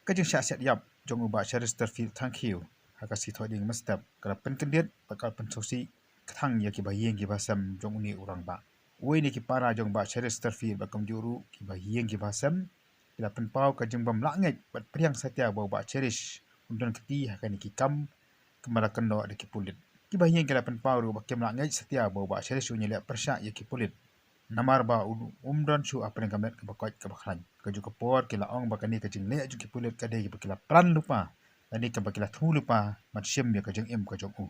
kajing syak siat yap jong uba charis terfil thank you haka si thoding mastap kala pen kendiet bakal pen sosi kathang ya ki bayeng ki basam jong uni urang ba wei ni ki para jong ba charis terfil bakam juru ki bayeng ki basam kala pen pau kajing bam langet bat priang satya ba charis undon keti haka ni ki kam kemara kendo ada ki pulit ki bayeng kala pen pau ru bakem langet satya ba charis unya le persya ya ki pulit namar ba umdan shu apne gamet ke bakot ke bakran ke ju por ke laong bakani ke jing le ju ki pulet ka de ki bakila pran lupa ani ke bakila thu lupa mat shem ya ke jing em ke jong u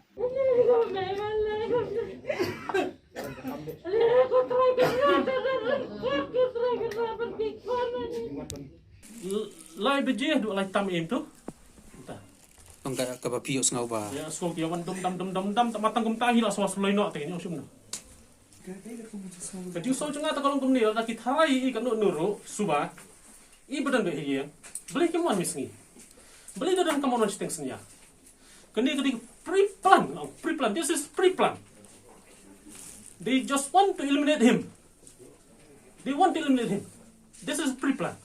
lai beje du lai tam em tu Ang kapapiyos nga ba? ya so ki wan dum tak matang kum tahi la so loi no te ni usum no Kaju so chunga ta kalong kum ni la ki thai i kan no nuru suba i badan be hiye beli ke mon misngi beli dan kam on steng senya kani pre plan this is pre plan they just want to eliminate him this is pre plan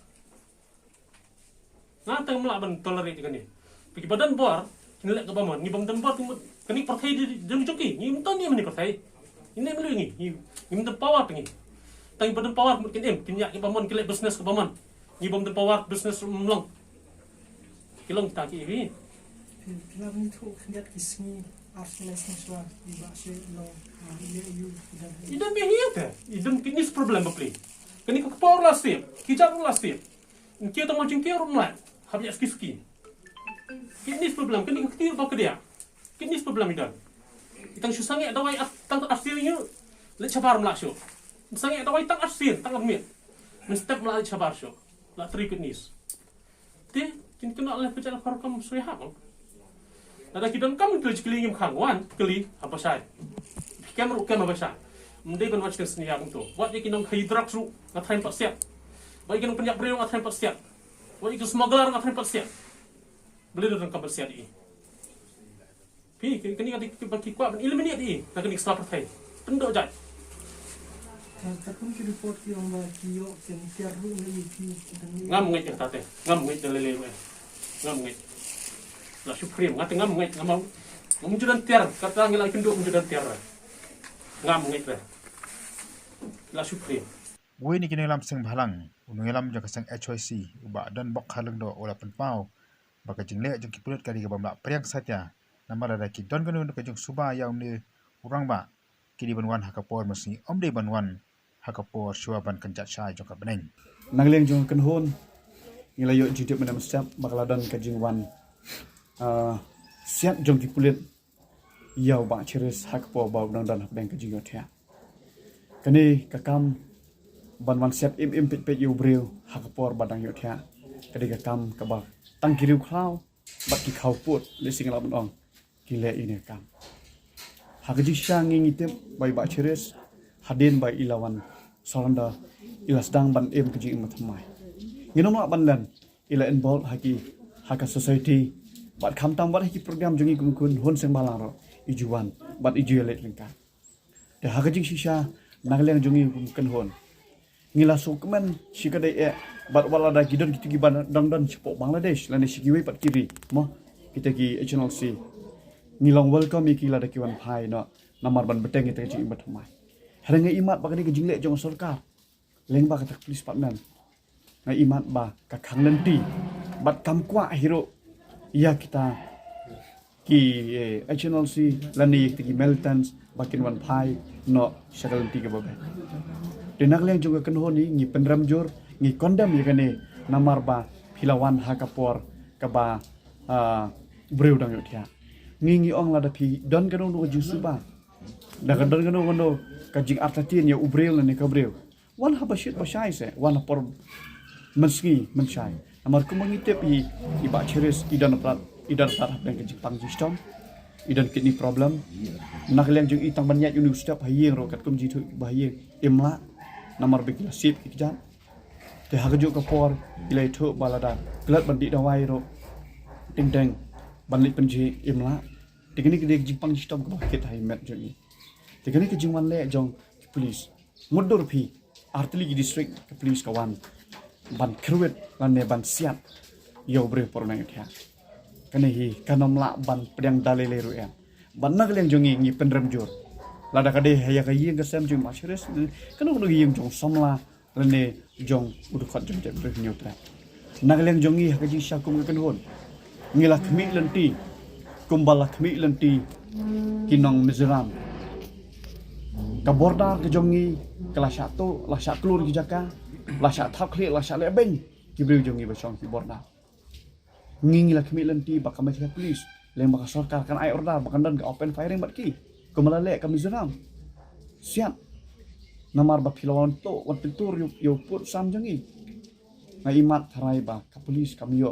ngata melaban tolerate kan ni pergi badan bor kini lek ke bamon ni badan bor kini partai di jeng joki ni mton ni meni partai ini melu ni mten power pengi tang badan power mungkin kini yak ke bamon kile business ke bamon ni badan power business mlong kilong ta ki ni Kila ni tu kendat kisni arsenal swa di bahasa lo you idam be hiete idam kini problem bapli kini ke power last year kijak last year kita mau jengkir rumah habis ski kini problem kini ketir bau ke dia kini problem idan itang susangi dawai tang asirnya le chabar mlaksho sangi dawai tang asir tang amit mestep mla chabar sho la tri kidnis ti kin kena le pecah farkam suya hak ada kidan kam tu jikling khangwan keli apa sai kamera apa sai mendai ban watch sni yang tu buat ikinong hydrox ru ngatain pasiat buat ikinong penyak breu ngatain pasiat buat ikinong smuggler ngatain pasiat beli dalam kabel siat ini. Pi, kini bagi kuat eliminate ini, nak kini setelah partai. Tendok jat. Takkan ki report ki orang bagi yo ken tiar ru ni ki Ngam ngait kita teh, ngam ngait lele ngam ngait. La supreme, ngam ngait ngam munculan tiar, kata ngilai kenduk munculan tiar. Ngam ngait lah. La supreme. wei ni kini lam seng bhalang unungelam jong kasang HYC uba dan bok haleng do ola pen pau baka jing le jong ki pulet kali ga bamla priang satya namara da ki don ganu ka jong suba yaum ni urang ba kini banwan hakapor masi omde banwan hakapor shua ban kanjat shai jong ka beneng nangleng jong kan hon ngilayo jidip menam step bakaladan ka jing wan siat jong ki pulet yau ba cheres hakapor ba dang dan beng ka jing yo thia kani kakam banwan siat im pit yu breu hakapor badang yo thia kadi kakam ka ba tang kiriu khlau bat ki khau put le singla ban ong ki le ine kam hagaji shang ngi tem bai ba cheres hadin bai ilawan solanda ilas dang ban em keji imat mai nginom la ban lan ila involve haka society bat kham tam bat haki program jungi kun hon seng balang ro ijuan bat ijule lengka de hagaji shisha nagleng jungi kun hon ngila sukmen shikade e bat wala da gidan kita gi dan cepo Bangladesh lani sikiwe pat kiri mo kita gi HNLC ngilong welcome ikila da kiwan phai no namar ban beteng kita ji imat mai herenge imat bakani ke jingle jong sarkar leng ba ka police department na imat ba ka khang nanti bat kam kwa hero ya kita ki HNLC lani ki militants bakin wan phai no shakal nanti ke babe denak leng juga kenho ni ngi penram jor ngi kondam yakane namar ba philawan hakapor kaba breu dang yothia ngi ong la da phi don kanu no jusu ba da don kanu no ka jing artatin ya ubreu ne ka breu wan ha bashit bashai se wan por menski menshai amar ku mangite pi iba cheres idan prat ben ke jipang system idan kidney problem nak leng jung itang banyat unu step hayeng ro kat kum ji thu bahayeng imla namar bekila sip kijan te hagajuk ka por ilai thu balada glat bandi dawai ro ting teng banlik penji imla tikini ke jipang system ko kit hai met jungi tikini ke jingwan le jong police mudur phi artili district ke police kawan ban kruet lan ne ban siat yo bre por nang thya kane hi kanom la ban pedang dalele ru em ban nak leng jongi ngi pendrem jur lada kade ya ka yeng kasem jung ma chires kanu nu yeng jong somla rene jong udu khat jong jet bre nyu tra nak leng jongi ha ka ji sha kum kan hon ngila khmi lenti kumbala khmi lenti kinong mizoram ka bordar ke jongi kala satu la sha klur ki jaka la sha thap khli la sha le beng ki bre jongi ba chong ki bordar nging la khmi lenti ba ka ma police leng ba ka sarkar kan ai order ba kan dan ka open firing bat ki kumala le ka mizoram siap namar ba pilon to wat pintur yo put sam jongi na imat tharai ba ka police kam yo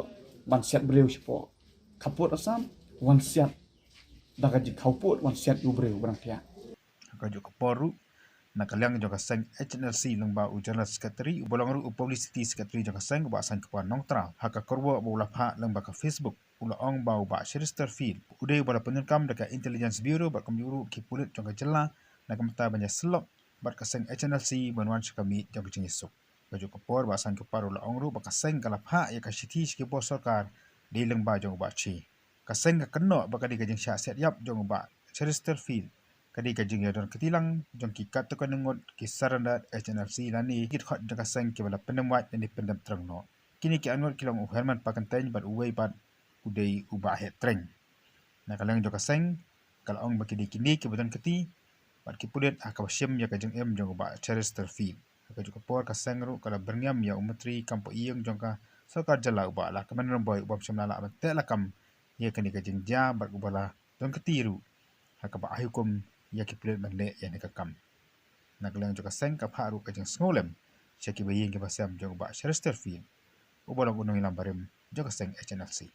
ban set breu sipo kaput asam wan set daga ji kaput wan set yu breu brang tia ka jo kaporu nakalang jo kaseng HNLC lengba u general secretary u bolong ru publicity secretary jo kaseng ba sang kwa nong tra haka korbo bu la pha lengba ka Facebook ula ong ba ba Chester Field ude bala penerkam deka intelligence bureau ba kamyuru ki pulit jo ka jela na kamta banya slok ba kaseng HNLC banwan kami jo ka jingisuk ka jo kapor ba sang paru la ong ru ba kaseng kala pha ya ka shiti ki bo sarkar di lengba jo ba chi kaseng ka kenno ba ka di ka jing sha set yap jo ba Chester Field kadi ka jing yadon ketilang jong ki kat to kanungot ki saranda HNLC lani kit khot jaga sang ki bala penemwat independent trangno kini ki anwar kilong u Herman pakantain bat uwei bat udei uba het treng nakalang jaga sang kala ong bakidi kini ki badan keti bat ki pudet akabasyem ya ka jing em jong ba Chester Field ka juga por ka sangru kala berngam ya umatri kampo iyeng jong ka sarkar jala uba la kaman romboy ubam syamla la te lakam ye kani ka jing ja bat ubala don ketiru hakaba ahukum ya ki pulet mande ya ne kakam naglang juga seng ka pharu ka jeng snolem cheki bayeng ke basam jong ba Chester Field ubolong unong ilam barem juga seng HNLC